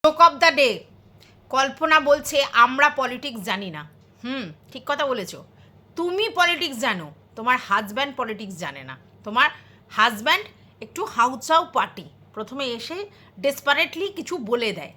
Joke of the day. Kalpana বলছে আমরা politics জানি না। ঠিক কথা বলেছো। তুমি পলিটিক্স জানো, তোমার হাজব্যান্ড পলিটিক্স জানে না। তোমার হাজব্যান্ড একটু হাউচাউ পার্টি, প্রথমে এসে ডেসপারেটলি কিছু বলে দেয়,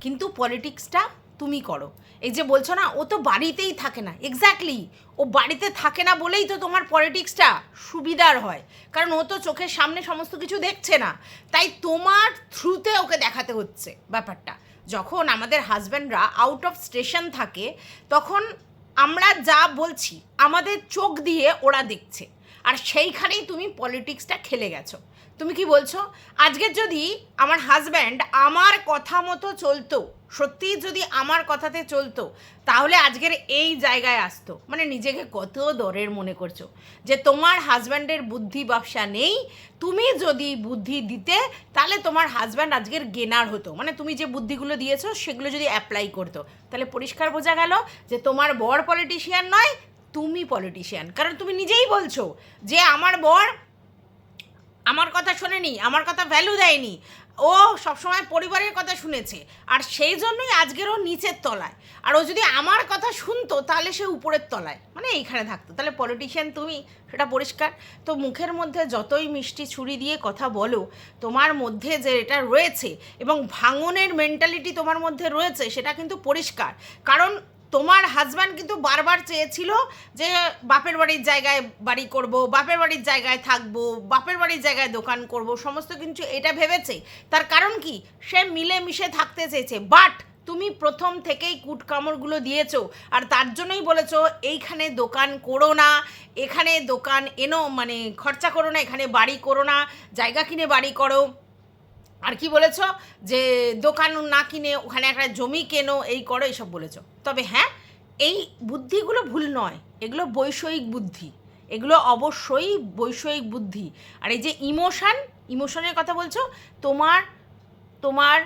কিন্তু পলিটিক্সটা তুমি করো। এই যে বলছো না ও তো বাড়িতেই থাকে না, এক্স্যাক্টলি ও বাড়িতে থাকে না বলেই তো তোমার পলিটিক্সটা সুবিধার হয়, কারণ ও তো চোখের সামনে সমস্ত কিছু দেখছে না, তাই তোমার থ্রুতে ওকে দেখাতে হচ্ছে ব্যাপারটা। যখন আমাদের হাজব্যান্ডরা আউট অফ স্টেশন থাকে তখন আমরা যা বলছি আমাদের চোখ দিয়ে ওরা দেখছে, আর সেইখানেই তুমি পলিটিক্সটা খেলে গেছো। তুমি কি বলছো, আজকের যদি আমার হাজব্যান্ড আমার কথা মতো চলতো, সত্যিই যদি আমার কথাতে চলতো, তাহলে আজকের এই জায়গায় আসতো। মানে নিজেকে কত দরের মনে করছো যে তোমার হাজব্যান্ডের বুদ্ধি ব্যবসা নেই। তুমি যদি বুদ্ধি দিতে তাহলে তোমার হাজব্যান্ড আজকের গেনার হতো। মানে তুমি যে বুদ্ধিগুলো দিয়েছো সেগুলো যদি অ্যাপ্লাই করতো, তাহলে পরিষ্কার বোঝা গেল যে তোমার বর পলিটিশিয়ান নয়, তুমি পলিটিশিয়ান। কারণ তুমি নিজেই বলছো যে আমার বর আমার কথা শোনেনি, আমার কথা ভ্যালু দেয়নি, ও সবসময় পরিবারের কথা শুনেছে, আর সেই জন্যই আজকের ও নিচের তলায়। আর ও যদি আমার কথা শুনতো তাহলে সে উপরের তলায়, মানে এইখানে থাকতো। তাহলে পলিটিশিয়ান তুমি, সেটা পরিষ্কার। তো মুখের মধ্যে যতই মিষ্টি ছুরি দিয়ে কথা বলো, তোমার মধ্যে যে এটা রয়েছে এবং ভাঙনের মেন্টালিটি তোমার মধ্যে রয়েছে সেটা কিন্তু পরিষ্কার। কারণ তোমার হাজব্যান্ড কিন্তু বারবার চেয়েছিল যে বাপের বাড়ির জায়গায় বাড়ি করব, বাপের বাড়ির জায়গায় থাকবো, বাপের বাড়ির জায়গায় দোকান করব, সমস্ত কিছু এটা ভেবেছে। তার কারণ কি, সে মিলেমিশে থাকতে চেয়েছে। বাট তুমি প্রথম থেকেই কুটকামড়গুলো দিয়েছো, আর তার জন্যই বলেছো এইখানে দোকান করো না, এখানে দোকান এনো মানে খরচা করো না, এখানে বাড়ি করো না, জায়গা কিনে বাড়ি করো। আর কি বলেছো যে দোকান না কিনে ওখানে একটা জমি কেনো, এই করো, এইসব বলেছো। তবে হ্যাঁ, এই বুদ্ধিগুলো ভুল নয়, এগুলো বৈষয়িক বুদ্ধি, এগুলো অবশ্যই বৈষয়িক বুদ্ধি। আর এই যে ইমোশনের কথা বলছো, তোমার তোমার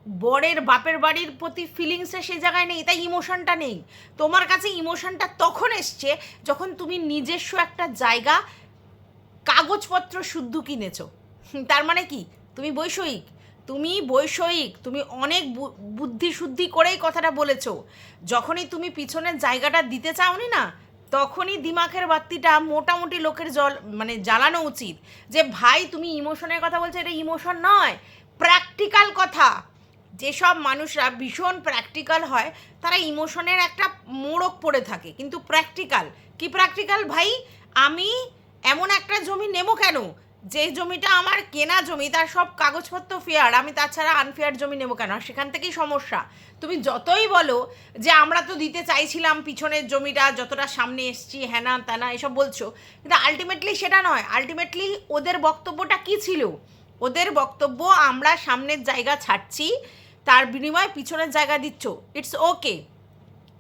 বরের বাপের বাড়ির প্রতি ফিলিংসে সে জায়গায় নেই, তাই ইমোশনটা নেই তোমার কাছে। ইমোশনটা তখন এসছে যখন তুমি নিজস্ব একটা জায়গা কাগজপত্র শুদ্ধ কিনেছো। তার মানে কি, তুমি বৈষয়িক, তুমি অনেক বুদ্ধি শুদ্ধি করেই কথাটা বলেছো। যখনই তুমি পিছনের জায়গাটা দিতে চাওনি না, তখনই দিমাগের বাতিটা মোটামুটি লোকের জ্বালানো উচিত যে ভাই তুমি ইমোশনের কথা বলছো, এটা ইমোশন নয়, প্র্যাকটিক্যাল কথা। যেসব মানুষরা ভীষণ প্র্যাকটিক্যাল হয় তারা ইমোশনের একটা মোড়ক পড়ে থাকে, কিন্তু প্র্যাকটিক্যাল ভাই, আমি এমন একটা জমি নেবো কেন যে জমিটা আমার কেনা জমি, তার সব কাগজপত্র ফেয়ার, আমি তাছাড়া আনফেয়ার জমি নেবো কেন? আর সেখান থেকেই সমস্যা। তুমি যতই বলো যে আমরা তো দিতে চাইছিলাম পিছনের জমিটা, যতটা সামনে এসছি হ্যানা ত্যানা এসব বলছো, কিন্তু আলটিমেটলি সেটা নয়। আলটিমেটলি ওদের বক্তব্যটা কী ছিল? ওদের বক্তব্য আমরা সামনের জায়গা ছাড়ছি, তার বিনিময়ে পিছনের জায়গা দিচ্ছ, ইটস ওকে,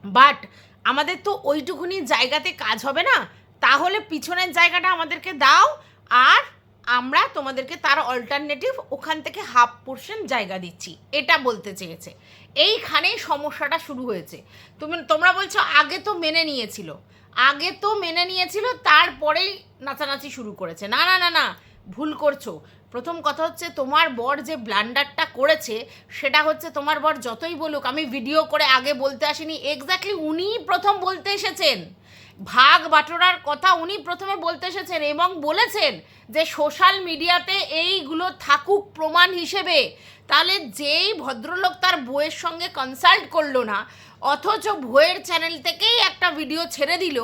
বাট আমাদের তো ওইটুকুনি জায়গাতে কাজ হবে না, তাহলে পিছনের জায়গাটা আমাদেরকে দাও, আর আমরা তোমাদেরকে তার অল্টারনেটিভ ওখান থেকে হাফ পোর্শন জায়গা দিচ্ছি, এটা বলতে চেয়েছে। এইখানেই সমস্যাটা শুরু হয়েছে। তোমরা বলছো আগে তো মেনে নিয়েছিল, তারপরেই নাচানাচি শুরু করেছে। না না না না, ভুল করছো। প্রথম কথা হচ্ছে, তোমার বর যে ব্লান্ডারটা করেছে সেটা হচ্ছে, তোমার বর যতই বলুক আমি ভিডিও করে আগে বলতে আসিনি, এক্স্যাক্টলি উনিই প্রথম বলতে এসেছেন, ভাগ বাটোরার কথা উনি প্রথমে বলতে এসেছেন এবং বলেছেন যে সোশ্যাল মিডিয়াতে এইগুলো থাকুক প্রমাণ হিসেবে। তাহলে যেই ভদ্রলোক তার বউয়ের সঙ্গে কনসাল্ট করলো না, অথচ বউয়ের চ্যানেল থেকেই একটা ভিডিও ছেড়ে দিল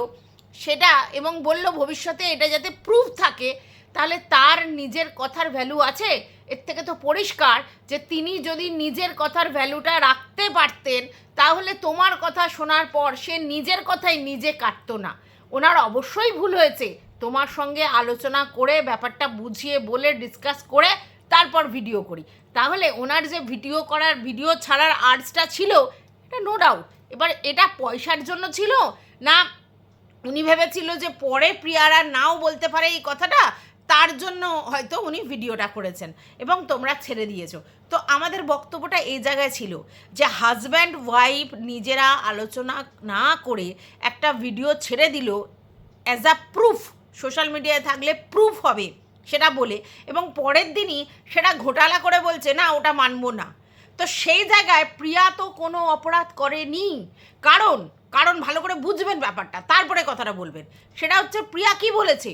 সেটা, এবং বলল ভবিষ্যতে এটা যাতে প্রুফ থাকে, তাহলে তার নিজের কথার ভ্যালু আছে? এর থেকে তো পরিষ্কার যে তিনি যদি নিজের কথার ভ্যালুটা রাখতে পারতেন, তাহলে তোমার কথা শোনার পর সে নিজের কথাই নিজে কাটতো না। ওনার অবশ্যই ভুল হয়েছে, তোমার সঙ্গে আলোচনা করে ব্যাপারটা বুঝিয়ে বলে ডিসকাস করে তারপর ভিডিও করি, তাহলে ওনার যে ভিডিও ছাড়ার আর্টসটা ছিল, এটা নো ডাউট। এবার এটা পয়সার জন্য ছিল না, উনি ভেবেছিল যে পরে প্রিয়ারা নাও বলতে পারে এই কথাটা, তার জন্য হয়তো উনি ভিডিওটা করেছেন এবং তোমরা ছেড়ে দিয়েছো। তো আমাদের বক্তব্যটা এই জায়গায় ছিল যে হাজব্যান্ড ওয়াইফ নিজেরা আলোচনা না করে একটা ভিডিও ছেড়ে দিল অ্যাজ আ প্রুফ, সোশ্যাল মিডিয়ায় থাকলে প্রুফ হবে সেটা বলে, এবং পরের দিনই সেটা ঘোটালা করে বলছে না ওটা মানবো না। তো সেই জায়গায় প্রিয়া তো কোনো অপরাধ করেনি। কারণ কারণ ভালো করে বুঝবেন ব্যাপারটা, তারপরে কথাটা বলবেন। সেটা হচ্ছে প্রিয়া কি বলেছে,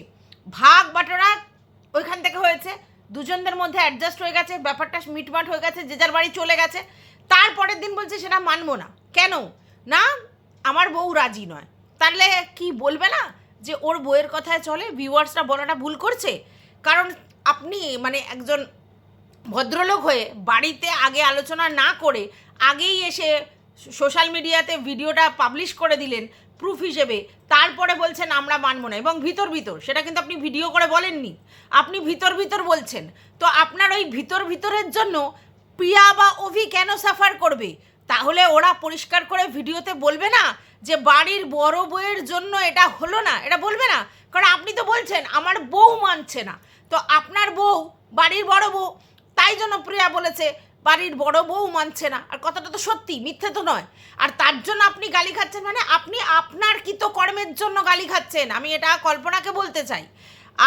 ভাগ বাটোয়ারা ওইখান থেকে হয়েছে, দুজনদের মধ্যে অ্যাডজাস্ট হয়ে গেছে, ব্যাপারটা মিটমাট হয়ে গেছে, যে যার বাড়ি চলে গেছে। তারপরের দিন বলছে সেটা মানবো না। কেন না? আমার বউ রাজি নয়। তাহলে কি বলবে না যে ওর বউয়ের কথায় চলে? ভিউয়ার্সরা বলাটা ভুল করছে। কারণ আপনি মানে একজন ভদ্রলোক হয়ে বাড়িতে আগে আলোচনা না করে আগেই এসে সোশ্যাল মিডিয়াতে ভিডিওটা পাবলিশ করে দিলেন প্রুফ হিসেবে, তারপরে বলছেন আমরা মানব না। এবং ভিতর ভিতর, সেটা কিন্তু আপনি ভিডিও করে বলেননি, আপনি ভিতর ভিতর বলছেন। তো আপনার ওই ভিতর ভিতরের জন্য প্রিয়া বা অভি কেন সাফার করবে? তাহলে ওরা পরিষ্কার করে ভিডিওতে বলবে না যে বাড়ির বড় বউয়ের জন্য এটা হলো না? এটা বলবে না? কারণ আপনি তো বলছেন আমার বউ মানছে না। তো আপনার বউ বাড়ির বড় বউ, তাই জন্য প্রিয়া বলেছে বাড়ির বড় বউ মানছে না। আর কথাটা তো সত্যি, মিথ্যে তো নয়। আর তার জন্য আপনি গালি খাচ্ছেন, মানে আপনি আপনার কৃতকর্মের জন্য গালি খাচ্ছেন। আমি এটা কল্পনাকে বলতে চাই,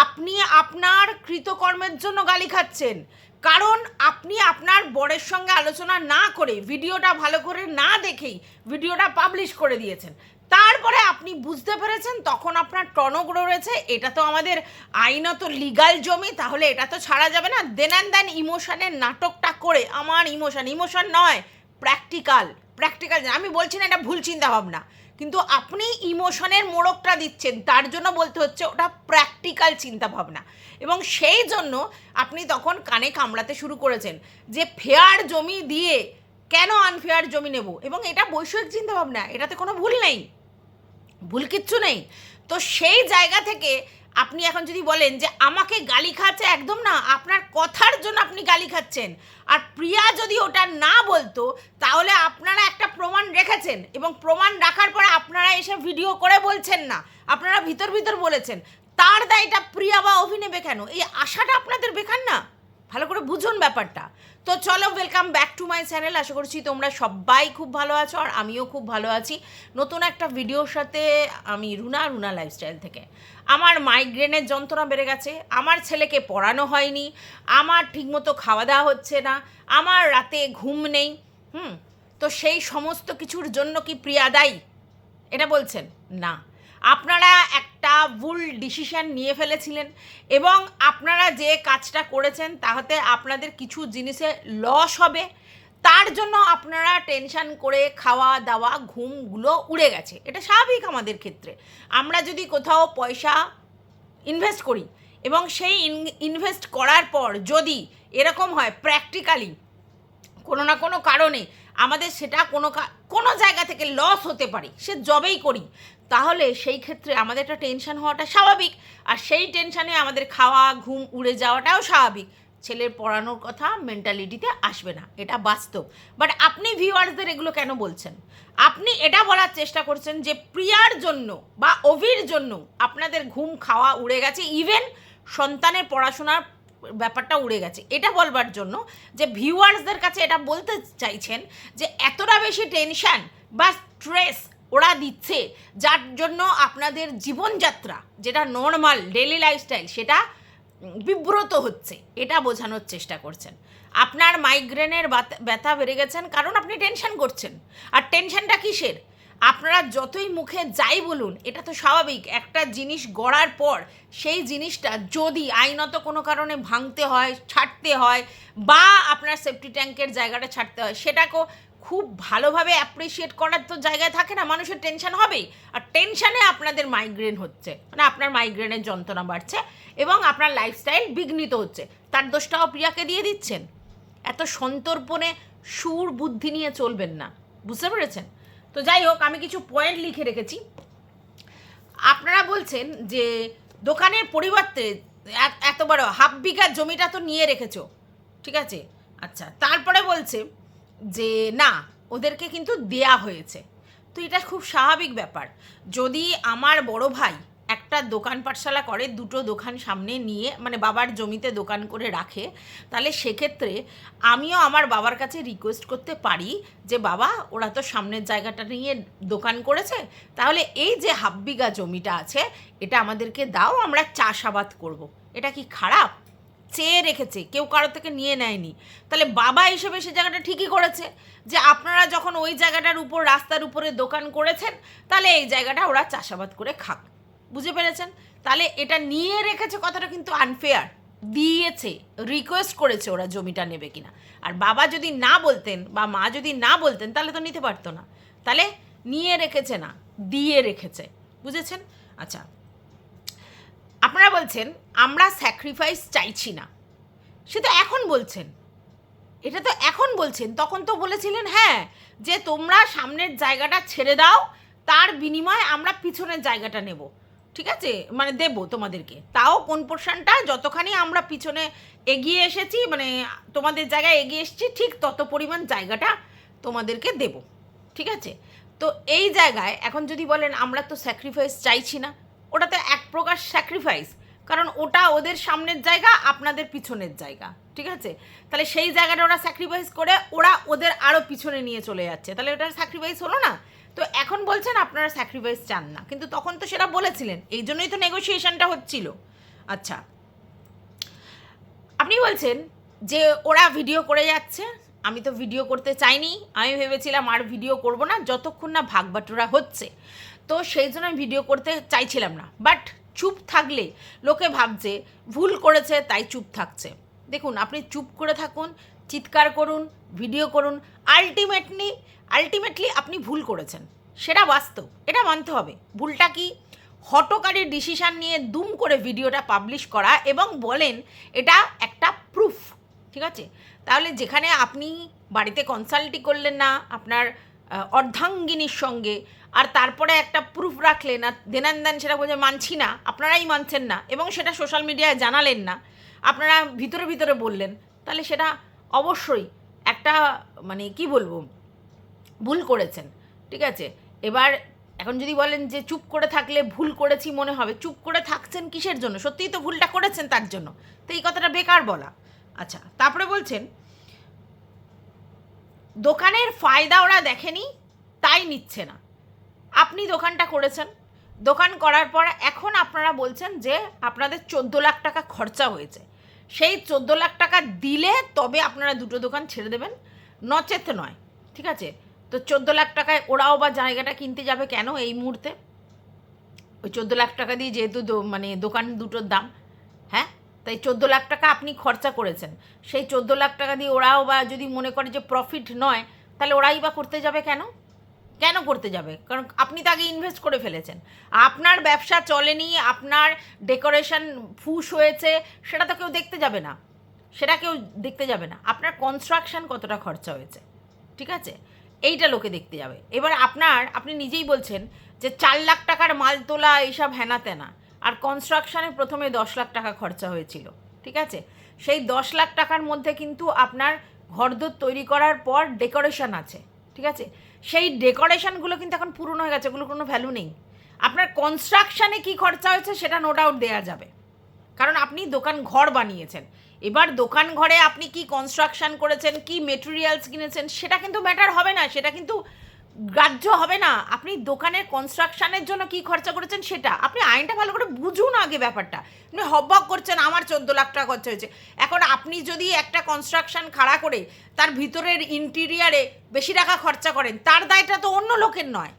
আপনি আপনার কৃতকর্মের জন্য গালি খাচ্ছেন। কারণ আপনি আপনার বরের সঙ্গে আলোচনা না করে, ভিডিওটা ভালো করে না দেখেই ভিডিওটা পাবলিশ করে দিয়েছেন। তারপরে আপনি বুঝতে পেরেছেন, তখন আপনার টনক রয়েছে এটা তো আমাদের আইনত লিগাল জমি, তাহলে এটা তো ছাড়া যাবে না। দেন অ্যান্ড দেন ইমোশনের নাটকটা করে, আমার ইমোশন নয়, প্র্যাকটিক্যাল। আমি বলছি না এটা ভুল চিন্তা ভাবনা, কিন্তু আপনি ইমোশনের মোড়কটা দিচ্ছেন, তার জন্য বলতে হচ্ছে ওটা প্র্যাকটিক্যাল চিন্তা ভাবনা। এবং সেই জন্য আপনি তখন কানে কামড়াতে শুরু করেছেন যে ফেয়ার জমি দিয়ে কেন আনফেয়ার জমি নেব। এবং এটা বৈষয়িক চিন্তা ভাবনা, এটাতে কোনো ভুল নেই, ভুল কিচ্ছু নেই। তো সেই জায়গা থেকে আপনি এখন যদি বলেন যে আমাকে গালি খাচ্ছে, একদম না, আপনার কথার জন্য আপনি গালি খাচ্ছেন। আর প্রিয়া যদি ওটা না বলতো তাহলে আপনারা একটা প্রমাণ রেখেছেন, এবং প্রমাণ রাখার পরে আপনারা এসে ভিডিও করে বলছেন না, আপনারা ভিতর ভিতর বলেছেন। তার দায়টা প্রিয়া বা অভি নেবে কেন? এই আশাটা আপনাদের বেকার না? ভালো করে বুঝুন ব্যাপারটা। তো চলো, welcome back to my channel. আশা করছি তোমরা সবাই খুব ভালো আছো, আর আমিও খুব ভালো আছি। নতুন একটা ভিডিওর সাথে আমি রুনা লাইফস্টাইল থেকে। আমার মাইগ্রেনের যন্ত্রণা বেড়ে গেছে, আমার ছেলেকে পড়ানো হয়নি, আমার ঠিকমতো খাওয়া দাওয়া হচ্ছে না, আমার রাতে ঘুম নেই। তো সেই সমস্ত কিছুর জন্য কি প্রিয়া দায়ী? এটা বলছেন না। আপনারা একটা ভুল ডিসিশন নিয়ে ফেলেছিলেন, এবং আপনারা যে কাজটা করেছেন তাহাতে আপনাদের কিছু জিনিসে লস হবে, তার জন্য আপনারা টেনশন করে খাওয়া দাওয়া ঘুমগুলো উড়ে গেছে। এটা স্বাভাবিক আমাদের ক্ষেত্রে। আমরা যদি কোথাও পয়সা ইনভেস্ট করি এবং সেই ইনভেস্ট করার পর যদি এরকম হয় প্র্যাকটিক্যালি কোনো না কোনো কারণে আমাদের সেটা কোনো জায়গা থেকে লস হতে পারে, সে জবেই করি, তাহলে সেই ক্ষেত্রে আমাদের একটা টেনশন হওয়াটা স্বাভাবিক। আর সেই টেনশানে আমাদের খাওয়া ঘুম উড়ে যাওয়াটাও স্বাভাবিক। ছেলের পড়ানোর কথা মেন্টালিটিতে আসবে না, এটা বাস্তব। বাট আপনি ভিউয়ার্সদের এগুলো কেন বলছেন? আপনি এটা বলার চেষ্টা করছেন যে প্রিয়ার জন্য বা অভির জন্য আপনাদের ঘুম খাওয়া উড়ে গেছে, ইভেন সন্তানের পড়াশোনার ব্যাপারটা উড়ে গেছে, এটা বলবার জন্য যে ভিউয়ার্সদের কাছে এটা বলতে চাইছেন যে এতটা বেশি টেনশন বা স্ট্রেস ওরা দিচ্ছে, যার জন্য আপনাদের জীবনযাত্রা যেটা নর্মাল ডেইলি লাইফস্টাইল সেটা বিব্রত হচ্ছে, এটা বোঝানোর চেষ্টা করছেন। আপনার মাইগ্রেনের ব্যথা বেড়ে গেছেন কারণ আপনি টেনশন করছেন। আর টেনশনটা কিসের? আপনারা যতই মুখে যাই বলুন, এটা তো স্বাভাবিক, একটা জিনিস গড়ার পর সেই জিনিসটা যদি আইনত কোনো কারণে ভাঙতে হয়, ছাড়তে হয়, বা আপনার সেফটি ট্যাঙ্কের জায়গাটা ছাড়তে হয়, সেটাকেও খুব ভালোভাবে অ্যাপ্রিসিয়েট করার তো জায়গায় থাকে না, মানুষের টেনশন হবেই। আর টেনশানে আপনাদের মাইগ্রেন হচ্ছে, মানে আপনার মাইগ্রেনের যন্ত্রণা বাড়ছে এবং আপনার লাইফস্টাইল বিঘ্নিত হচ্ছে। তার দোষটাও প্রিয়াকে দিয়ে দিচ্ছেন। এত সন্তর্পণে সুর বুদ্ধি নিয়ে চলবেন না, বুঝতে পেরেছেন? তো যাই হোক, আমি কিছু পয়েন্ট লিখে রেখেছি। আপনারা বলছেন যে দোকানের পরিবর্তে এত বড় হাফ বিঘা জমিটা তো নিয়ে রেখেছো, ঠিক আছে, আচ্ছা। তারপরে বলছে যে না, ওদেরকে কিন্তু দেয়া হয়েছে। তো এটা খুব স্বাভাবিক ব্যাপার। যদি আমার বড় ভাই একটা দোকান পাঠশালা করে, দুটো দোকান সামনে নিয়ে, মানে বাবার জমিতে দোকান করে রাখে, তাহলে সেক্ষেত্রে আমিও আমার বাবার কাছে রিকোয়েস্ট করতে পারি যে বাবা, ওরা তো সামনের জায়গাটা নিয়ে দোকান করেছে, তাহলে এই যে হাফ বিঘা জমিটা আছে এটা আমাদেরকে দাও, আমরা চাষাবাদ করব। এটা কি খারাপ? চেয়ে রেখেছে, কেউ কারো থেকে নিয়ে নেয়নি। তাহলে বাবা হিসেবে সে জায়গাটা ঠিকই করেছে যে আপনারা যখন ওই জায়গাটার উপর রাস্তার উপরে দোকান করেছেন, তাহলে এই জায়গাটা ওরা চাষাবাদ করে খাক। বুঝে পেরেছেন? তাহলে এটা নিয়ে রেখেছে কথাটা কিন্তু আনফেয়ার। দিয়েছে, রিকোয়েস্ট করেছে ওরা জমিটা নেবে কিনা। আর বাবা যদি না বলতেন বা মা যদি না বলতেন তাহলে তো নিতে পারতো না। তাহলে নিয়ে রেখেছে না, দিয়ে রেখেছে। বুঝেছেন? আচ্ছা, আপনারা বলছেন আমরা স্যাক্রিফাইস চাইছি না, সে তো এখন বলছেন, এটা তো এখন বলছেন। তখন তো বলেছিলেন হ্যাঁ যে তোমরা সামনের জায়গাটা ছেড়ে দাও, তার বিনিময়ে আমরা পিছনের জায়গাটা নেব। ঠিক আছে, মানে দেব তোমাদেরকে, তাও কোন পোর্শনটা, যতখানি আমরা পিছনে এগিয়ে এসেছি, মানে তোমাদের জায়গায় এগিয়ে এসেছি, ঠিক তত পরিমাণ জায়গাটা তোমাদেরকে দেব। ঠিক আছে, তো এই জায়গায় এখন যদি বলেন আমরা তো স্যাক্রিফাইস চাইছি না, ওটা তো এক প্রকার স্যাক্রিফাইস, কারণ ওটা ওদের সামনের জায়গা, আপনাদের পিছনের জায়গা। ঠিক আছে, তাহলে সেই জায়গাটা ওরা স্যাক্রিফাইস করে ওরা ওদের আরও পিছনে নিয়ে চলে যাচ্ছে, তাহলে ওটা স্যাক্রিফাইস হলো না? তো এখন বলছেন আপনারা স্যাক্রিফাইস চান না, কিন্তু তখন তো সেটা বলেছিলেন, এই জন্যই তো নেগোসিয়েশনটা হচ্ছিল। আচ্ছা, আপনি বলছেন যে ওরা ভিডিও করে যাচ্ছে, আমি তো ভিডিও করতে চাইনি, আমি ভেবেছিলাম আর ভিডিও করব না যতক্ষণ না ভাগবাটোরা হচ্ছে, তো সেই জন্য আমি ভিডিও করতে চাইছিলাম না। বাট চুপ থাকলে লোকে ভাবছে ভুল করেছে তাই চুপ থাকছে। দেখুন, আপনি চুপ করে থাকুন, চিৎকার করুন, ভিডিও করুন, আলটিমেটলি আপনি ভুল করেছেন, সেটা বাস্তব, এটা মানতে হবে। ভুলটা কি? হঠকারী ডিসিশান নিয়ে দুম করে ভিডিওটা পাবলিশ করা এবং বলেন এটা একটা প্রুফ। ঠিক আছে, তাহলে যেখানে আপনি বাড়িতে কনসাল্টই করলেন না আপনার অর্ধাঙ্গিনীর সঙ্গে, আর তারপরে একটা প্রুফ রাখলেন, আর দেন সেটা বলছে মানছি না, আপনারাই মানছেন না, এবং সেটা সোশ্যাল মিডিয়ায় জানালেন না, আপনারা ভিতরে ভিতরে বললেন, তাহলে সেটা অবশ্যই একটা মানে কি বলবো, ভুল করেছেন। ঠিক আছে, এবার এখন যদি বলেন যে চুপ করে থাকলে ভুল করেছি মনে হবে, চুপ করে থাকছেন কিসের জন্য? সত্যিই তো ভুলটা করেছেন তার জন্য, তো এই কথাটা বেকার বলা। আচ্ছা, তারপরে বলছেন দোকানের ফায়দা ওরা দেখেনি তাই নিচ্ছে না। আপনি দোকানটা করেছেন, দোকান করার পর এখন আপনারা বলছেন যে আপনাদের 14 লাখ টাকা খরচা হয়েছে, সেই 14 লাখ টাকা দিলে তবে আপনারা দুটো দোকান ছেড়ে দেবেন, নচেত নয়। ঠিক আছে, তো 14 লাখ টাকায় ওরাও বা জায়গাটা কিনতে যাবে কেন এই মুহূর্তে? ওই 14 লাখ টাকা দিয়ে যেহেতু মানে দোকান দুটোর দাম, হ্যাঁ, তাই 14 লাখ টাকা আপনি খরচা করেছেন, সেই 14 লাখ টাকা দিয়ে ওরাও বা যদি মনে করে যে প্রফিট নয়, তাহলে ওরাই বা করতে যাবে কেন? কেন করতে যাবে? কারণ আপনি তো আগে ইনভেস্ট করে ফেলেছেন, আপনার ব্যবসা চলেনি, আপনার ডেকোরেশন ফুস হয়েছে, সেটা তো কেউ দেখতে যাবে না, সেটা কেউ দেখতে যাবে না। আপনার কনস্ট্রাকশন কতটা খরচা হয়েছে, ঠিক আছে, এইটা লোকে দেখতে যাবে। এবার আপনি নিজেই বলছেন যে 4 লাখ টাকার মাল তোলা এইসব হেনা তেনা, আর কনস্ট্রাকশানে প্রথমে 10 লাখ টাকা খরচা হয়েছিল। ঠিক আছে, সেই 10 লাখ টাকার মধ্যে কিন্তু আপনার ঘরদোর তৈরি করার পর ডেকোরেশন আছে। ঠিক আছে, সেই ডেকোরেশনগুলো কিন্তু এখন পুরনো হয়ে গেছে, ওগুলো কোনো ভ্যালু নেই। আপনার কনস্ট্রাকশানে কী খরচা হয়েছে সেটা নো ডাউট দেওয়া যাবে, কারণ আপনি দোকান ঘর বানিয়েছেন। এবার দোকান ঘরে আপনি কি কনস্ট্রাকশন করেছেন, কি মেটেরিয়ালস কিনেছেন, সেটা কিন্তু ম্যাটার হবে না, সেটা কিন্তু গ্রাহ্য হবে না। আপনি দোকানের কনস্ট্রাকশনের জন্য কি খরচা করেছেন সেটা আপনি আইনটা ভালো করে বুঝুন আগে ব্যাপারটা। আপনি হব্বক করছেন আমার 14 লাখ টাকা খরচা হয়েছে। এখন আপনি যদি একটা কনস্ট্রাকশন খাড়া করে তার ভিতরের ইন্টেরিয়ারে বেশি টাকা খরচা করেন, তার দায়টা তো অন্য লোকের নয়।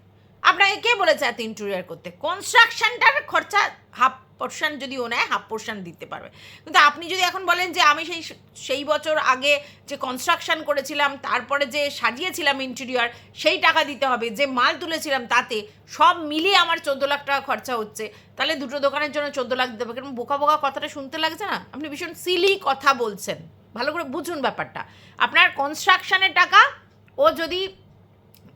আপনাকে কে বলেছে এত ইন্টেরিয়ার করতে? কনস্ট্রাকশনটার খরচা হাফ পোর্শন যদিও নেয়, হাফ পোর্শন দিতে পারবে। কিন্তু আপনি যদি এখন বলেন যে আমি সেই বছর আগে যে কনস্ট্রাকশন করেছিলাম, তারপরে যে সাজিয়েছিলাম ইন্টেরিয়ার, সেই টাকা দিতে হবে, যে মাল তুলেছিলাম তাতে সব মিলিয়ে আমার 14 লাখ টাকা খরচা হচ্ছে, তাহলে দুটো দোকানের জন্য 14 লাখ দেবে। কারণ বোকা বোকা কথাটা শুনতে লাগছে না? আপনি ভীষণ সিলি কথা বলছেন, ভালো করে বুঝুন ব্যাপারটা। আপনার কনস্ট্রাকশনের টাকা ও যদি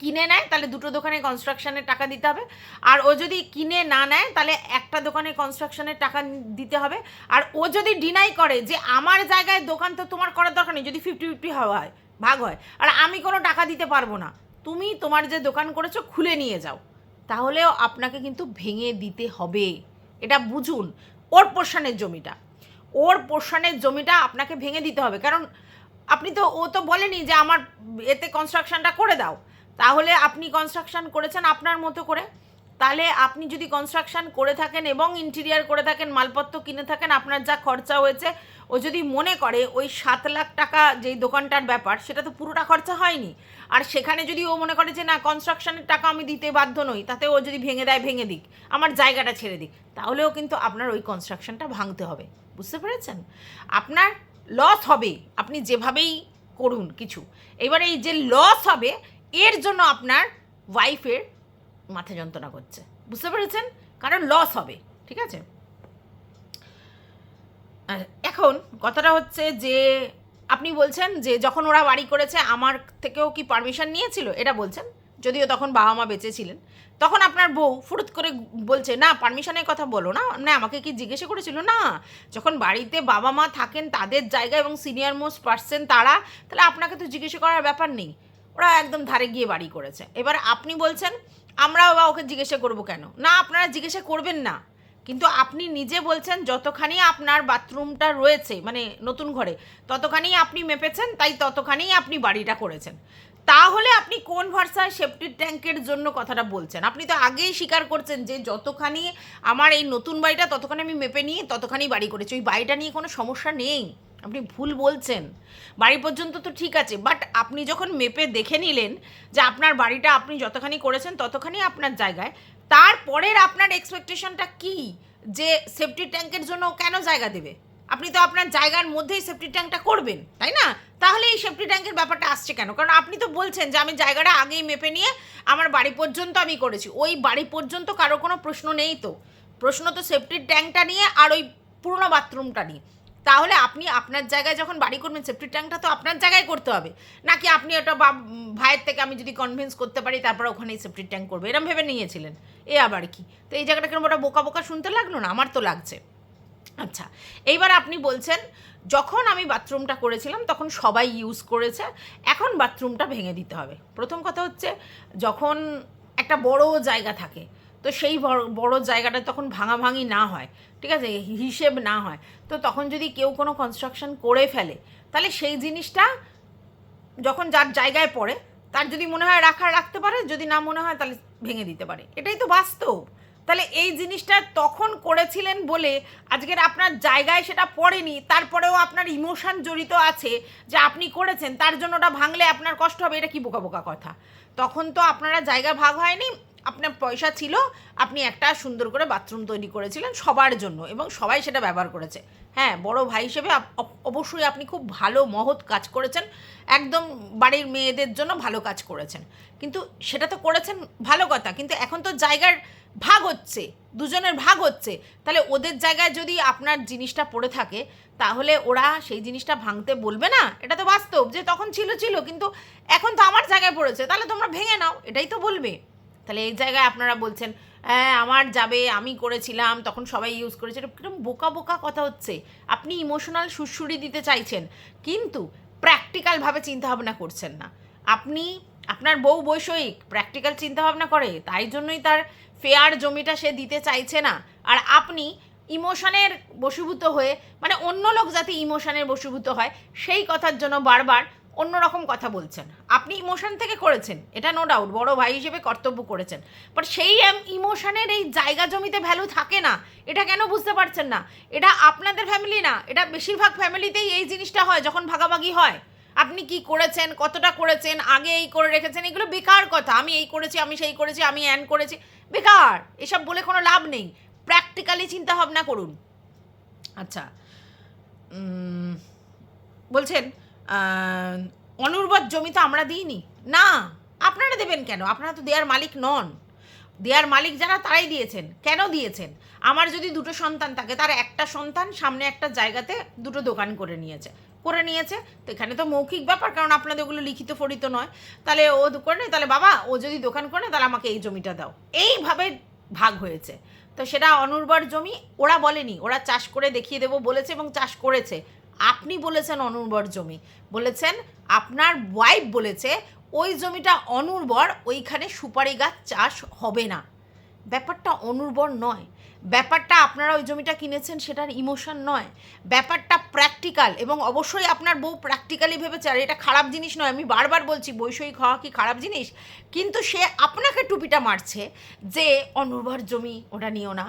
কিনে নেয় তাহলে দুটো দোকানে কনস্ট্রাকশনের টাকা দিতে হবে, আর ও যদি কিনে না নেয় তাহলে একটা দোকানে কনস্ট্রাকশনের টাকা দিতে হবে। আর ও যদি ডিনাই করে যে আমার জায়গায় দোকান তো তোমার করার দরকার নেই, যদি 50-50 হয়, ভাগ হয়, আর আমি কোনো টাকা দিতে পারবো না, তুমি তোমার যে দোকান করেছো খুলে নিয়ে যাও, তাহলেও আপনাকে কিন্তু ভেঙে দিতে হবে। এটা বুঝুন, ওর পোর্শনের জমিটা আপনাকে ভেঙে দিতে হবে। কারণ ও তো বলেনি যে আমার এতে কনস্ট্রাকশনটা করে দাও, তাহলে আপনি কনস্ট্রাকশন করেছেন আপনার মতো করে, তাহলে আপনি যদি কনস্ট্রাকশন করে থাকেন এবং ইন্টেরিয়ার করে থাকেন, মালপত্র কিনে থাকেন, আপনার যা খরচা হয়েছে, ও যদি মনে করে ওই 7 লাখ টাকা যেই দোকানটার ব্যাপার, সেটা তো পুরোটা খরচা হয়নি। আর সেখানে যদি ও মনে করে যে না, কনস্ট্রাকশনের টাকা আমি দিতে বাধ্য নই, তাতে ও যদি ভেঙে দেয় ভেঙে দিক, আমার জায়গাটা ছেড়ে দিক, তাহলেও কিন্তু আপনার ওই কনস্ট্রাকশনটা ভাঙতে হবে। বুঝতে পেরেছেন? আপনার লস হবে আপনি যেভাবেই করুন কিছু। এবার এই যে লস হবে, এর জন্য আপনার ওয়াইফের মাথা যন্ত্রণা করছে। বুঝতে পেরেছেন? কারণ লস হবে। ঠিক আছে? এখন কথাটা হচ্ছে যে আপনি বলছেন যে যখন ওরা বাড়ি করেছে আমার থেকেও কি পারমিশন নিয়েছিল, এটা বলছেন। যদিও তখন বাবা মা বেঁচে ছিলেন, তখন আপনার বউ ফুরুত করে বলছে না, পারমিশনের কথা বলো না, না আমাকে কি জিজ্ঞেস করেছিল? না, যখন বাড়িতে বাবা মা থাকেন তাদের জায়গা এবং সিনিয়র মোস্ট পার্সন তারা, তাহলে আপনাকে তো জিজ্ঞেস করার ব্যাপার নেই। ওরা একদম ধারে গিয়ে বাড়ি করেছে। এবার আপনি বলছেন আমরা বা ওকে জিজ্ঞাসা করবো কেন? না, আপনারা জিজ্ঞাসা করবেন না, কিন্তু আপনি নিজে বলছেন যতখানি আপনার বাথরুমটা রয়েছে মানে নতুন ঘরে, ততখানি আপনি মেপেছেন, তাই ততখানি আপনি বাড়িটা করেছেন। তাহলে আপনি কোন ভরসায় সেপ্টিক ট্যাঙ্কের জন্য কথাটা বলছেন? আপনি তো আগেই স্বীকার করছেন যে যতখানি আমার এই নতুন বাড়িটা ততখানি আমি মেপে নিয়ে ততখানি বাড়ি করেছি, ওই বাড়িটা নিয়ে কোনো সমস্যা নেই। আপনি ভুল বলছেন। বাড়ি পর্যন্ত তো ঠিক আছে, বাট আপনি যখন মেপে দেখে নিলেন যে আপনার বাড়িটা আপনি যতখানি করেছেন ততখানি আপনার জায়গায়, তারপরের আপনার এক্সপেকটেশনটা কি যে সেফটি ট্যাঙ্কের জন্য কেন জায়গা দেবে? আপনি তো আপনার জায়গার মধ্যেই সেফটি ট্যাঙ্কটা করবেন, তাই না? তাহলে এই সেফটি ট্যাঙ্কের ব্যাপারটা আসছে কেন? কারণ আপনি তো বলছেন যে আমি জায়গাটা আগেই মেপে নিয়ে আমার বাড়ি পর্যন্ত আমি করেছি। ওই বাড়ি পর্যন্ত কারো কোনো প্রশ্ন নেই তো, প্রশ্ন তো সেফটি ট্যাঙ্কটা নিয়ে আর ওই পুরনো বাথরুমটা নিয়ে। তাহলে আপনি আপনার জায়গায় যখন বাড়ি করবেন সেফটি ট্যাঙ্কটা তো আপনার জায়গায় করতে হবে, নাকি আপনি ওটা ভাইয়ের থেকে আমি যদি কনভিন্স করতে পারি তারপর ওখানেই সেফটি ট্যাঙ্ক করবে, এরম ভেবে নিয়েছিলেন? এ আবার কি? তো এই জায়গাটা কেন ওটা বোকা বোকা শুনতে লাগলো না? আমার তো লাগছে। আচ্ছা, এইবার আপনি বলছেন যখন আমি বাথরুমটা করেছিলাম তখন সবাই ইউজ করেছে, এখন বাথরুমটা ভেঙে দিতে হবে। প্রথম কথা হচ্ছে যখন একটা বড় জায়গা থাকে তো সেই বড় জায়গাটা তখন ভাঙাভাঙি না হয়, ঠিক আছে, হিসেব না হয়, তো তখন যদি কেউ কোনো কনস্ট্রাকশন করে ফেলে তাহলে সেই জিনিসটা যখন যার জায়গায় পড়ে তার যদি মনে হয় রাখতে পারে, যদি না মনে হয় তাহলে ভেঙে দিতে পারে। এটাই তো বাস্তব। তাহলে এই জিনিসটা তখন করেছিলেন বলে আজকের আপনার জায়গায় সেটা পড়েনি, তারপরেও আপনার ইমোশন জড়িত আছে যে আপনি করেছেন, তার জন্য ওটা ভাঙলে আপনার কষ্ট হবে, এটা কি বোকা বোকা কথা? তখন তো আপনারা জায়গা ভাগ হয়নি, আপনার পয়সা ছিল, আপনি একটা সুন্দর করে বাথরুম তৈরি করেছিলেন সবার জন্য এবং সবাই সেটা ব্যবহার করেছে। হ্যাঁ, বড় ভাই হিসেবে অবশ্যই আপনি খুব ভালো মহৎ কাজ করেছেন, একদম বাড়ির মেয়েদের জন্য ভালো কাজ করেছেন। কিন্তু সেটা তো করেছেন, ভালো কথা, কিন্তু এখন তো জায়গার ভাগ হচ্ছে, দুজনের ভাগ হচ্ছে, তাহলে ওদের জায়গায় যদি আপনার জিনিসটা পড়ে থাকে তাহলে ওরা সেই জিনিসটা ভাঙতে বলবে না? এটা তো বাস্তব যে তখন ছিল কিন্তু এখন তো আমার জায়গায় পড়েছে, তাহলে তোমরা ভেঙে নাও, এটাই তো বলবে। তাহলে এই জায়গায় আপনারা বলছেন হ্যাঁ আমার যাবে, আমি করেছিলাম তখন সবাই ইউজ করেছে, এটা কিরকম বোকা বোকা কথা হচ্ছে। আপনি ইমোশনাল সুড়সুড়ি দিতে চাইছেন কিন্তু প্র্যাকটিক্যালভাবে চিন্তাভাবনা করছেন না। আপনি, আপনার বউ বৈষয়িক প্র্যাকটিক্যাল চিন্তাভাবনা করে, তাই জন্যই তার ফেয়ার জমিটা সে দিতে চাইছে না। আর আপনি ইমোশনের বশীভূত হয়ে, মানে অন্য লোক যাতে ইমোশনের বশীভূত হয় সেই কথার জন্য বারবার অন্যরকম কথা বলছেন। আপনি ইমোশন থেকে করেছেন, এটা নো ডাউট, বড় ভাই হিসেবে কর্তব্য করেছেন, বাট সেই ইমোশনের এই জায়গা জমিতে ভ্যালু থাকে না। এটা কেন বুঝতে পারছেন না? এটা আপনাদের ফ্যামিলি না, এটা বেশিরভাগ ফ্যামিলিতেই এই জিনিসটা হয় যখন ভাগাভাগি হয়। আপনি কি করেছেন, কতটা করেছেন, আগে এই করে রেখেছেন, এগুলো বেকার কথা। আমি এই করেছি, আমি সেই করেছি, আমি অ্যান করেছি, বেকার, এসব বলে কোনো লাভ নেই। প্র্যাকটিক্যালি চিন্তা ভাবনা করুন। আচ্ছা, বলছেন অনুর্বর জমি তো আমরা দিইনি। না, আপনারা দেবেন কেন? আপনারা তো দেয়ার মালিক নন। দেয়ার মালিক যারা তারাই দিয়েছেন। কেন দিয়েছেন? আমার যদি দুটো সন্তান থাকে, তার একটা সন্তান সামনে একটা জায়গাতে দুটো দোকান করে নিয়েছে, তো এখানে তো মৌখিক ব্যাপার, কারণ আপনাদের ওগুলো লিখিত ফলিত নয়। তাহলে ও করে নেয়, তাহলে বাবা ও যদি দোকান করে নেয় তাহলে আমাকে এই জমিটা দাও, এইভাবে ভাগ হয়েছে। তো সেটা অনুর্বর জমি, ওরা বলেনি, ওরা চাষ করে দেখিয়ে দেবো বলেছে এবং চাষ করেছে। আপনি বলেছেন অনুর্বর জমি, বলেছেন আপনার ওয়াইফ বলেছে ওই জমিটা অনুর্বর, ওইখানে সুপারি গাছ চাষ হবে না। ব্যাপারটা অনুর্বর নয়, ব্যাপারটা আপনারা ওই জমিটা কিনেছেন সেটার ইমোশন নয়, ব্যাপারটা প্র্যাকটিক্যাল, এবং অবশ্যই আপনার বউ প্র্যাকটিক্যালি ভেবেছে। আর এটা খারাপ জিনিস নয়, আমি বারবার বলছি বৈষয়িক হওয়া কি খারাপ জিনিস, কিন্তু সে আপনাকে টুপিটা মারছে যে অনুর্বর জমি ওটা নিও না,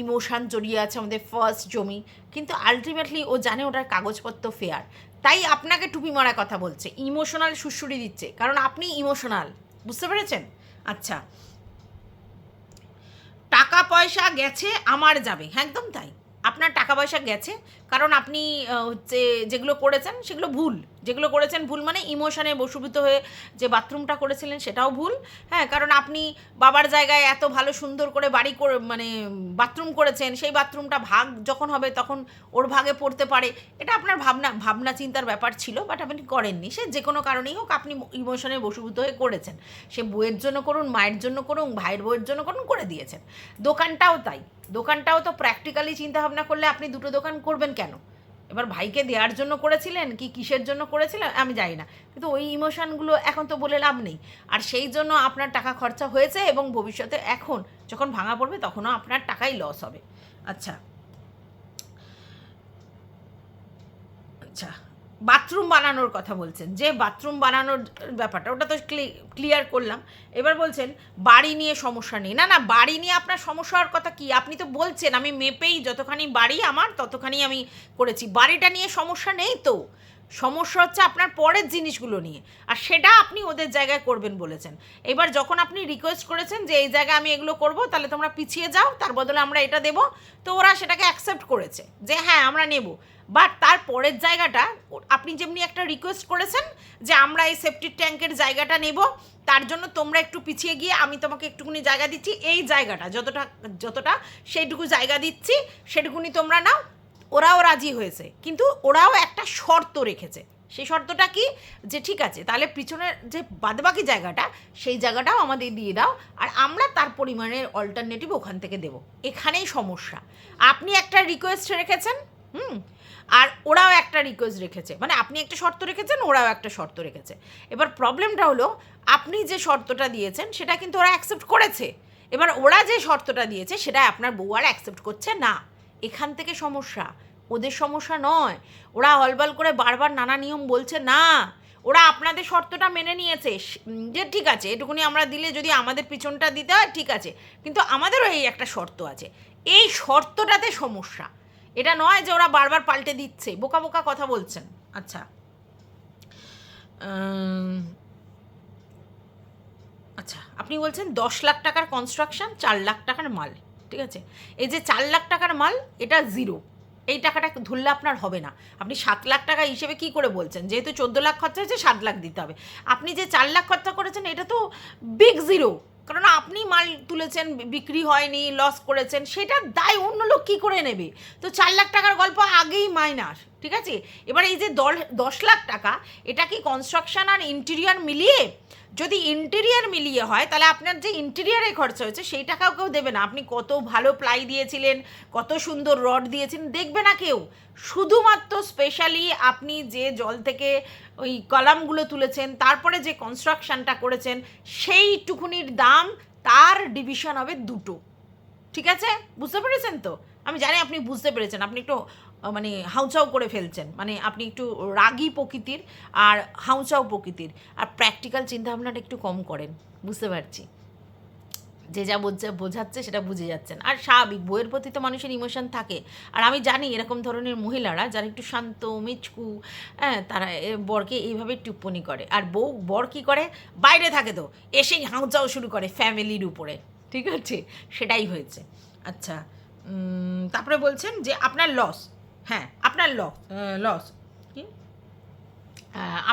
ইমোশন জড়িয়ে আছে আমাদের ফার্স্ট জমি, কিন্তু আলটিমেটলি ও জানে ওটার কাগজপত্র ফেয়ার, তাই আপনাকে টুপি মারার কথা বলছে, ইমোশনাল সুড়সুড়ি দিচ্ছে, কারণ আপনি ইমোশনাল, বুঝতে পেরেছেন? আচ্ছা, টাকা পয়সা গেছে আমার যাবে, হ্যাঁ একদম তাই, আপনার টাকা পয়সা গেছে, কারণ আপনি হচ্ছে যেগুলো করেছেন সেগুলো ভুল, যেগুলো করেছেন ভুল মানে ইমোশনে বশীভূত হয়ে যে বাথরুমটা করেছিলেন সেটাও ভুল, হ্যাঁ, কারণ আপনি বাবার জায়গায় এত ভালো সুন্দর করে বাড়ি করে মানে বাথরুম করেছেন, সেই বাথরুমটা ভাগ যখন হবে তখন ওর ভাগে পড়তে পারে, এটা আপনার ভাবনা চিন্তার ব্যাপার ছিল, বাট আপনি করেননি, সে যে কোনো কারণেই হোক আপনি ইমোশনে বশীভূত হয়ে করেছেন, সে বইয়ের জন্য করুন, মায়ের জন্য করুন, ভাইয়ের বইয়ের জন্য করুন, করে দিয়েছেন। দোকানটাও তাই, দোকানটাও তো প্র্যাকটিক্যালি চিন্তা ভাবনা করলে আপনি দুটো দোকান করবেন কেন? এবার ভাইকে দেওয়ার জন্য করেছিলেন কি কিসের জন্য করেছিলেন আমি জানি না, কিন্তু ওই ইমোশনগুলো এখন তো বলে লাভ নেই, আর সেই জন্য আপনার টাকা খরচা হয়েছে, এবং ভবিষ্যতে এখন যখন ভাঙা পড়বে তখনও আপনার টাকাই লস হবে। আচ্ছা আচ্ছা, বাথরুম বানানোর কথা বলছেন, যে বাথরুম বানানোর ব্যাপারটা ওটা তো ক্লিয়ার করলাম, এবার বলছেন বাড়ি নিয়ে সমস্যা নেই, না না বাড়ি নিয়ে আপনার সমস্যা হওয়ার কথা কি, আপনি তো বলছেন আমি মেপেই যতখানি বাড়ি আমার ততখানি আমি করেছি, বাড়িটা নিয়ে সমস্যা নেই তো, সমস্যা হচ্ছে আপনার পরের জিনিসগুলো নিয়ে, আর সেটা আপনি ওদের জায়গায় করবেন বলেছেন। এবার যখন আপনি রিকোয়েস্ট করেছেন যে এই জায়গায় আমি এগুলো করব, তাহলে তোমরা পিছিয়ে যাও, তার বদলে আমরা এটা দেবো, তো ওরা সেটাকে অ্যাকসেপ্ট করেছে যে হ্যাঁ আমরা নেব, বাট তার পরের জায়গাটা আপনি যেমনি একটা রিকোয়েস্ট করেছেন যে আমরা এই সেপ্টিক ট্যাঙ্কের জায়গাটা নেব, তার জন্য তোমরা একটু পিছিয়ে গিয়ে আমি তোমাকে একটুকুনি জায়গা দিচ্ছি, এই জায়গাটা যতটা যতটা সেইটুকু জায়গা দিচ্ছি সেটুকুনি তোমরা নাও, ওরাও রাজি হয়েছে, কিন্তু ওরাও একটা শর্ত রেখেছে, সেই শর্তটা কি, যে ঠিক আছে তাহলে পিছনের যে বাদবাকি জায়গাটা সেই জায়গাটাও আমাদের দিয়ে দাও, আর আমরা তার পরিমাণের অল্টারনেটিভ ওখান থেকে দেবো, এখানেই সমস্যা। আপনি একটা রিকোয়েস্ট রেখেছেন, আর ওরাও একটা রিকোয়েস্ট রেখেছে, মানে আপনি একটা শর্ত রেখেছেন, ওরাও একটা শর্ত রেখেছে, এবার প্রবলেমটা হলো আপনি যে শর্তটা দিয়েছেন সেটা কিন্তু ওরা অ্যাকসেপ্ট করেছে, এবার ওরা যে শর্তটা দিয়েছে সেটা আপনার বউ আর অ্যাকসেপ্ট করছে না, এখান থেকে সমস্যা, ওদের সমস্যা নয়, ওরা হলবল করে বারবার নানা নিয়ম বলছে না, ওরা আপনাদের শর্তটা মেনে নিয়েছে, যে ঠিক আছে এটুকুনি আমরা দিলে যদি আমাদের পিছনটা দিতে হয় ঠিক আছে, কিন্তু আমাদেরও এই একটা শর্ত আছে, এই শর্তটাতে সমস্যা, এটা নয় যে ওরা বারবার পাল্টে দিচ্ছে, বোকা বোকা কথা বলছেন। আচ্ছা, আচ্ছা আপনি বলছেন 10 লাখ টাকার কনস্ট্রাকশন, 4 লাখ টাকার মাল, ঠিক আছে, এই যে 4 লাখ টাকার মাল এটা জিরো, এই টাকাটা ধরলে আপনার হবে না, আপনি 7 লাখ টাকা হিসেবে কি করে বলছেন, যেহেতু 14 লাখ খরচা হয়েছে 7 লাখ দিতে হবে, আপনি যে 4 লাখ খরচা করেছেন এটা তো বিগ জিরো, কারণ আপনি মাল তুলেছেন বিক্রি হয়নি লস করেছেন, সেটার দায় অন্য লোক কী করে নেবে, তো 4 লাখ টাকার গল্প আগেই মাইনাস, ঠিক আছে। এবার এই যে 10 লাখ টাকা, এটা কি কনস্ট্রাকশন আর ইন্টেরিয়ার মিলিয়ে, যদি ইন্টেরিয়ার মিলিয়ে হয় তাহলে আপনার যে ইন্টেরিয়ারে খরচা হয়েছে সেই টাকাও কেউ দেবে না, আপনি কত ভালো প্লাই দিয়েছিলেন, কত সুন্দর রড দিয়েছিলেন, দেখবে না কেউ, শুধুমাত্র স্পেশালি আপনি যে জল থেকে ওই কলামগুলো তুলেছেন তারপরে যে কনস্ট্রাকশানটা করেছেন সেইটুকুনির দাম, তার ডিভিশন হবে 2টো, ঠিক আছে, বুঝতে পেরেছেন তো, আমি জানি আপনি বুঝতে পেরেছেন, আপনি একটু মানে হাউচাও করে ফেলছেন, মানে আপনি একটু রাগী প্রকৃতির আর হাউচাও প্রকৃতির, আর প্র্যাকটিক্যাল চিন্তাভাবনাটা একটু কম করেন, বুঝতে পারছি, যে যা বোঝাচ্ছে সেটা বুঝে যাচ্ছেন, আর স্বাভাবিক বইয়ের প্রতি তো মানুষের ইমোশন থাকে, আর আমি জানি এরকম ধরনের মহিলারা যারা একটু শান্ত মিচকু, হ্যাঁ তারা বরকে এইভাবে টিপ্পনি করে, আর বর কী করে, বাইরে থাকে তো এসেই হাউচাও শুরু করে ফ্যামিলির উপরে, ঠিক আছে, সেটাই হয়েছে। আচ্ছা, তারপরে বলছেন যে আপনার লস, হ্যাঁ আপনার লস কি,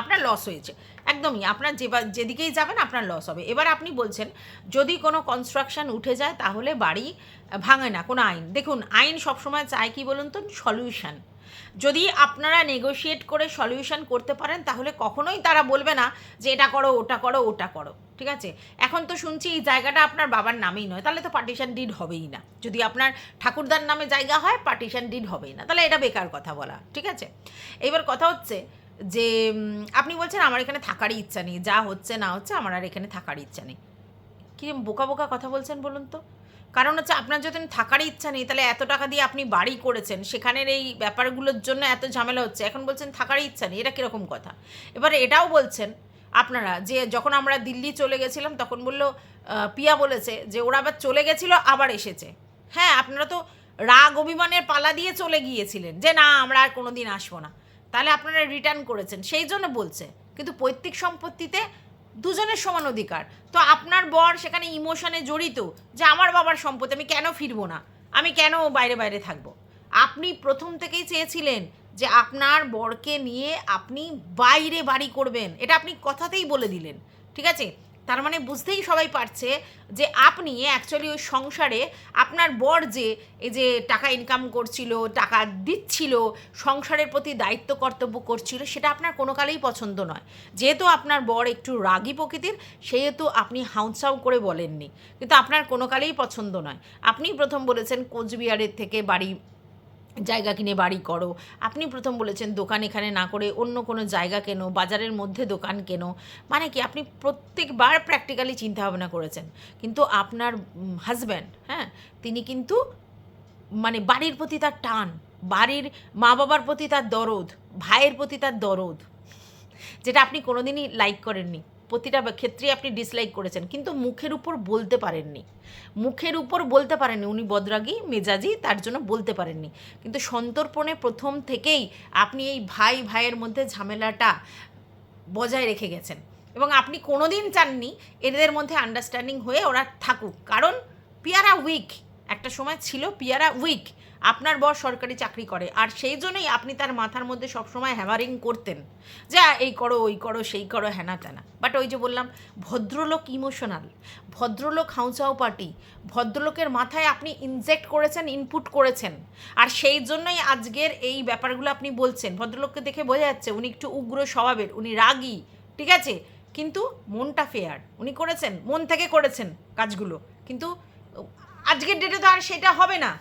আপনার লস হয়েছে, একদমই আপনার যেদিকেই যাবেন আপনার লস হবে। এবার আপনি বলছেন যদি কোনো কনস্ট্রাকশন উঠে যায় তাহলে বাড়ি ভাঙে না কোনো আইন, দেখুন আইন সবসময় চায় কি বলুন তো, সলিউশন, যদি আপনারা নেগোশিয়েট করে সলিউশন করতে পারেন তাহলে কখনোই তারা বলবে না যে এটা করো ওটা করো ওটা করো, ঠিক আছে। এখন তো শুনছি এই জায়গাটা আপনার বাবার নামেই নয়, তাহলে তো পার্টিশন ডিড হবেই না, যদি আপনার ঠাকুরদার নামে জায়গা হয় পার্টিশন ডিড হবেই না, তাহলে এটা বেকার কথা বলা, ঠিক আছে। এবার কথা হচ্ছে যে আপনি বলছেন আমার এখানে থাকারই ইচ্ছা নেই, যা হচ্ছে না হচ্ছে আমার আর এখানে থাকার ইচ্ছা নেই, কি বোকা বোকা কথা বলছেন বলুন তো, কারণ হচ্ছে আপনার যদি থাকারই ইচ্ছা নেই, তাহলে এত টাকা দিয়ে আপনি বাড়ি করেছেন, সেখানের এই ব্যাপারগুলোর জন্য এত ঝামেলা হচ্ছে, এখন বলছেন থাকারই ইচ্ছা নেই, এটা কীরকম কথা? এবার এটাও বলছেন আপনারা যে যখন আমরা দিল্লি চলে গেছিলাম তখন বললো পিয়া বলেছে যে ওরা আবার চলে গেছিলো আবার এসেছে। হ্যাঁ, আপনারা তো রাগ অভিমানের পালা দিয়ে চলে গিয়েছিলেন যে না আমরা আর কোনো দিন আসবো না, তাহলে আপনারা রিটার্ন করেছেন, সেই জন্য বলছে। কিন্তু পৈতৃক সম্পত্তিতে দুজনের সমান অধিকার। তো আপনার বর সেখানে ইমোশনে জড়িত যে আমার বাবার সম্পত্তি, আমি কেন ফিরবো না, আমি কেন বাইরে বাইরে থাকবো। আপনি প্রথম থেকেই চেয়েছিলেন যে আপনার বরকে নিয়ে আপনি বাইরে বাড়ি করবেন, এটা আপনি কথাতেই বলে দিলেন, ঠিক আছে? তার মানে বুঝতেই সবাই পারছে যে আপনি অ্যাকচুয়ালি ওই সংসারে আপনার বর যে এই যে টাকা ইনকাম করছিল, টাকা দিচ্ছিল, সংসারের প্রতি দায়িত্ব কর্তব্য করছিল, সেটা আপনার কোনো কালেই পছন্দ নয়। যেহেতু আপনার বর একটু রাগী প্রকৃতির, সেহেতু আপনি হাউসাউ করে বলেননি, কিন্তু আপনার কোনো কালেই পছন্দ নয়। আপনি প্রথম বলেছেন কোচবিহারের থেকে জায়গা কিনে বাড়ি করো, আপনি প্রথম বলেছেন দোকান এখানে না করে অন্য কোনো জায়গা কেনো, বাজারের মধ্যে দোকান কেনো, মানে কি আপনি প্রত্যেকবার প্র্যাকটিক্যালি চিন্তাভাবনা করেছেন। কিন্তু আপনার হাজব্যান্ড, হ্যাঁ, তিনি কিন্তু মানে বাড়ির প্রতি তার টান, বাড়ির মা বাবার প্রতি তার দরদ, ভাইয়ের প্রতি তার দরদ, যেটা আপনি কোনোদিনই লাইক করেননি, প্রতিটা ক্ষেত্রে আপনি ডিসলাইক করেছেন, কিন্তু মুখের উপর বলতে পারেননি, মুখের উপর বলতে পারেননি, উনি বদরাগী মেজাজি, তার জন্য বলতে পারেননি। কিন্তু সন্তর্পণে প্রথম থেকেই আপনি এই ভাইয়ের মধ্যে ঝামেলাটা বজায় রেখে গেছেন, এবং আপনি কোনোদিন চাননি এদের মধ্যে আন্ডারস্ট্যান্ডিং হয়ে ওরা থাকুক, কারণ পিয়ারা উইক, একটা সময় ছিল পিয়ারা উইক। আপনার বর সরকারি চাকরি করে, আর সেই জন্যই আপনি তার মাথার মধ্যে সবসময় হ্যামারিং করতেন যে এই করো ওই করো সেই করো হ্যানা ত্যানা। বাট ওই যে বললাম, ভদ্রলোক ইমোশনাল, ভদ্রলোক হাউচাও পার্টি, ভদ্রলোকের মাথায় আপনি ইনজেক্ট করেছেন, ইনপুট করেছেন, আর সেই জন্যই আজকের এই ব্যাপারগুলো আপনি বলছেন। ভদ্রলোককে দেখে বোঝা যাচ্ছে উনি একটু উগ্র স্বভাবের, উনি রাগী, ঠিক আছে, কিন্তু মনটা ফেয়ার, উনি করেছেন, মন থেকে করেছেন কাজগুলো। কিন্তু আজকের ডেটে তো আর সেটা হবে না,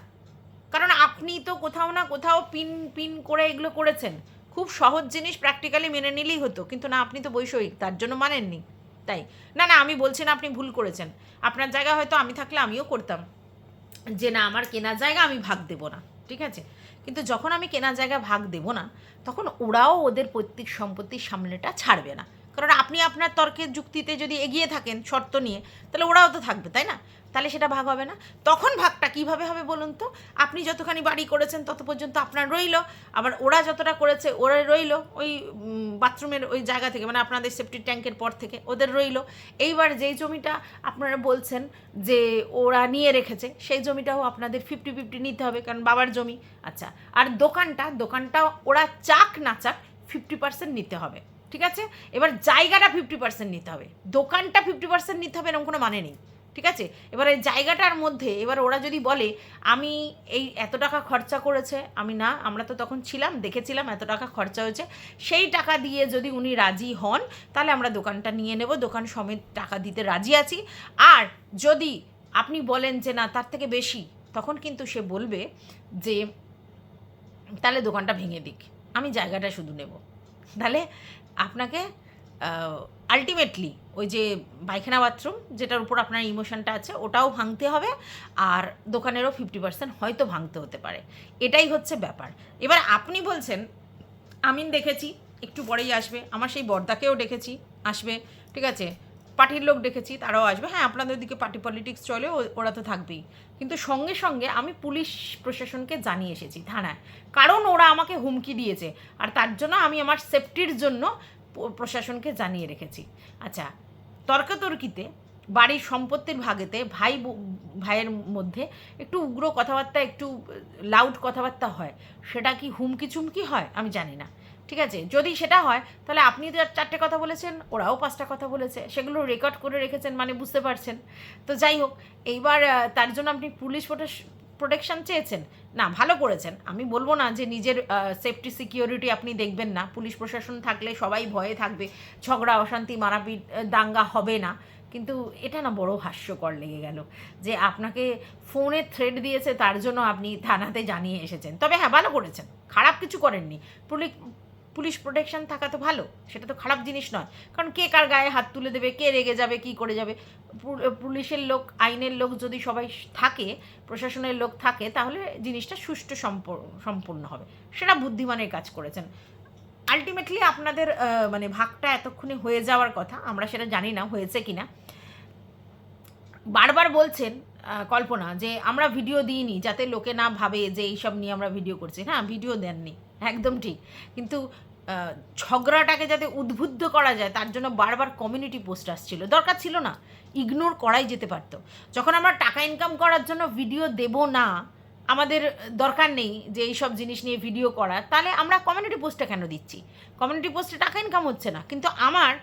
কারণ আপনি তো কোথাও না কোথাও পিন করে এগুলো করেছেন। খুব সহজ জিনিস প্র্যাকটিক্যালি মেনে নিলেই হতো, কিন্তু না, আপনি তো বৈষয়িক, তার জন্য মানেননি। তাই না, আমি বলছি না আপনি ভুল করেছেন, আপনার জায়গা হয়তো আমি থাকলে আমিও করতাম যে না আমার কেনা জায়গা আমি ভাগ দেবো না, ঠিক আছে, কিন্তু যখন আমি কেনা জায়গা ভাগ দেবো না, তখন ওরাও ওদের পৈতৃক সম্পত্তির সামনেটা ছাড়বে না, কারণ আপনি আপনার তর্কের যুক্তিতে যদি এগিয়ে থাকেন শর্ত নিয়ে, তাহলে ওরাও তো থাকবে, তাই না? তাহলে সেটা ভাগ হবে না। তখন ভাগটা কিভাবে হবে বলুন তো? আপনি যতখানি বাড়ি করেছেন তত পর্যন্ত আপনার রইল, আবার ওরা যতটা করেছে ওরা রইল ওই বাথরুমের ওই জায়গা থেকে, মানে আপনাদের সেফটি ট্যাঙ্কের পর থেকে ওদের রইল। এইবার যেই জমিটা আপনারা বলছেন যে ওরা নিয়ে রেখেছে, সেই জমিটাও আপনাদের 50-50 নিতে হবে, কারণ বাবার জমি। আচ্ছা, আর দোকানটা ওরা চাক না চাক 50% নিতে হবে, ঠিক আছে? এবার জায়গাটা 50% নিতে হবে, দোকানটা 50% নিতে হবে, এরকম কোনো মানে নেই, ঠিক আছে? এবার এই জায়গাটার মধ্যে এবার ওরা যদি বলে আমি এই এত টাকা খরচা করেছে, আমি না, আমরা তো তখন ছিলাম, দেখেছিলাম এত টাকা খরচা হয়েছে, সেই টাকা দিয়ে যদি উনি রাজি হন, তাহলে আমরা দোকানটা নিয়ে নেব, দোকান সমেত টাকা দিতে রাজি আছি। আর যদি আপনি বলেন যে না তার থেকে বেশি, তখন কিন্তু সে বলবে যে তাহলে দোকানটা ভেঙে দিক, আমি জায়গাটা শুধু নেব। তাহলে আপনাকে আলটিমেটলি ওই যে পায়খানা বাথরুম যেটার উপর আপনার ইমোশনটা আছে ওটাও ভাঙতে হবে, আর দোকানেরও 50% হয়তো ভাঙতে হতে পারে, এটাই হচ্ছে ব্যাপার। এবার আপনি বলছেন আমিন দেখেছি একটু পরেই আসবে, আমার সেই বর্দাকেও ডেকেছি আসবে, ঠিক আছে, পার্টির লোক ডেকেছি তারাও আসবে, হ্যাঁ আপনাদের দিকে পার্টি পলিটিক্স চলে, ওরা তো থাকবেই, কিন্তু সঙ্গে সঙ্গে আমি পুলিশ প্রশাসনকে জানিয়ে এসেছি থানায়, কারণ ওরা আমাকে হুমকি দিয়েছে, আর তার জন্য আমি আমার সেফটির জন্য প্রশাসনকে জানিয়ে রেখেছি। আচ্ছা, তর্কাতর্কিতে বাড়ির সম্পত্তির ভাগেতে ভাইয়ের মধ্যে একটু উগ্র কথাবার্তা, একটু লাউড কথাবার্তা হয়, সেটা কি হুমকি চুমকি হয় আমি জানি না, ঠিক আছে? যদি সেটা হয় তাহলে আপনি তো 4টে কথা বলেছেন, ওরাও 5টা কথা বলেছে, সেগুলো রেকর্ড করে রেখেছেন, মানে বুঝতে পারছেন তো। যাই হোক, এইবার তার জন্য আপনি পুলিশ প্রোটেকশন চেয়েছেন, না ভালো করেছেন, আমি বলবো না যে নিজের সেফটি সিকিউরিটি আপনি দেখবেন না, পুলিশ প্রশাসন থাকলে সবাই ভয়ে থাকবে, ঝগড়া অশান্তি মারাপিট দাঙ্গা হবে না, কিন্তু এটা না বড় হাস্যকর লেগে গেল যে আপনাকে ফোনে থ্রেড দিয়েছে তার জন্য আপনি থানাতে জানিয়ে এসেছেন। তবে হ্যাঁ ভালো করেছেন, খারাপ কিছু করেননি, পুলিশ প্রোটেকশন থাকা তো ভালো, সেটা তো খারাপ জিনিস নয়। কারণ কে কার গায়ে হাত তুলে দেবে, কে রেগে যাবে, কি করে যাবে, পুলিশের লোক, আইনের লোক যদি সবাই থাকে, প্রশাসনের লোক থাকে, তাহলে জিনিসটা সুষ্ঠু সম্পূর্ণ হবে। সেটা বুদ্ধিমানের কাজ করেছেন। আলটিমেটলি আপনাদের মানে ভাগটা এতক্ষণে হয়ে যাওয়ার কথা, আমরা সেটা জানি না হয়েছে কি না। বারবার বলছেন কল্পনা যে আমরা ভিডিও দিইনি যাতে লোকে না ভাবে যে এইসব নিয়ে আমরা ভিডিও করছি। হ্যাঁ, ভিডিও দেননি, একদম ঠিক, কিন্তু ঝগড়াটাকে যাতে উদ্বুদ্ধ করা যায় তার জন্য বারবার কমিউনিটি পোস্ট আসছিল, দরকার ছিল না, ইগনোর করাই যেতে পারতো। যখন আমরা টাকা ইনকাম করার জন্য ভিডিও দেব না, আমাদের দরকার নেই যে এইসব জিনিস নিয়ে ভিডিও করা, তাহলে আমরা কমিউনিটি পোস্টটা কেন দিচ্ছি? কমিউনিটি পোস্টে টাকা ইনকাম হচ্ছে না, কিন্তু আমার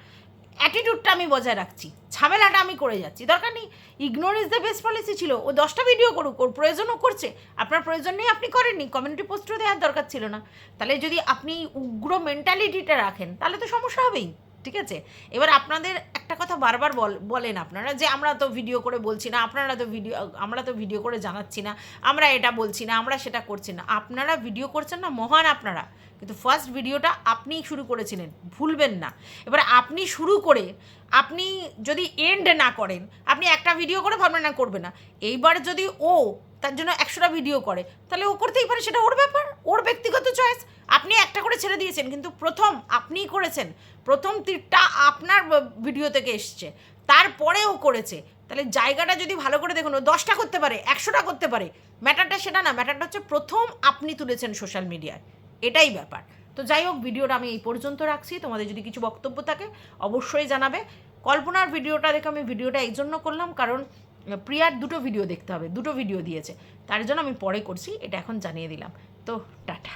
অ্যাটিটিউডটা আমি বজায় রাখছি, ঝামেলাটা আমি করে যাচ্ছি, দরকার নেই। Ignore is the best policy ছিল। ও 10টা ভিডিও করুক, ওর প্রয়োজনও করছে, আপনার প্রয়োজন নেই, আপনি করেননি, কমিউনিটি পোস্টও দেওয়ার দরকার ছিল না। তাহলে যদি আপনি উগ্র মেন্টালিটিটা রাখেন তাহলে তো সমস্যা হবেই, ঠিক আছে? এবার আপনাদের একটা কথা বারবার বলেন আপনারা যে আমরা তো ভিডিও করে বলছি না, আমরা তো ভিডিও করে জানাচ্ছি না, আমরা এটা বলছি না, আমরা সেটা করছি না। আপনারা ভিডিও করছেন না, মহান আপনারা, কিন্তু ফার্স্ট ভিডিওটা আপনিই শুরু করেছিলেন, ভুলবেন না। এবার আপনি শুরু করে আপনি যদি এন্ড না করেন, আপনি একটা ভিডিও করে ভাবনা না করবে না, এইবার যদি ও তার জন্য 100টা ভিডিও করে, তাহলে ও করতেই পারে, সেটা ওর ব্যাপার, ওর ব্যক্তিগত চয়েস। আপনি একটা করে ছেড়ে দিয়েছেন, কিন্তু প্রথম আপনিই করেছেন, প্রথম তীরটা আপনার ভিডিও থেকে এসছে, তারপরে ও করেছে। তাহলে জায়গাটা যদি ভালো করে দেখুন, ও 10টা করতে পারে, 100টা করতে পারে, ম্যাটারটা সেটা না, ম্যাটারটা হচ্ছে প্রথম আপনি তুলেছেন সোশ্যাল মিডিয়ায়, এটাই ব্যাপার। তো যাই হোক, ভিডিওটা আমি এই পর্যন্ত রাখছি। তোমাদের যদি কিছু বক্তব্য থাকে অবশ্যই জানাবে। কল্পনার ভিডিওটা দেখে আমি ভিডিওটা এই জন্য করলাম, কারণ প্রিয়ার 2টো ভিডিও দেখতে হবে, 2টো ভিডিও দিয়েছে, তার জন্য আমি পরে করছি, এটা এখন জানিয়ে দিলাম। তো টাটা।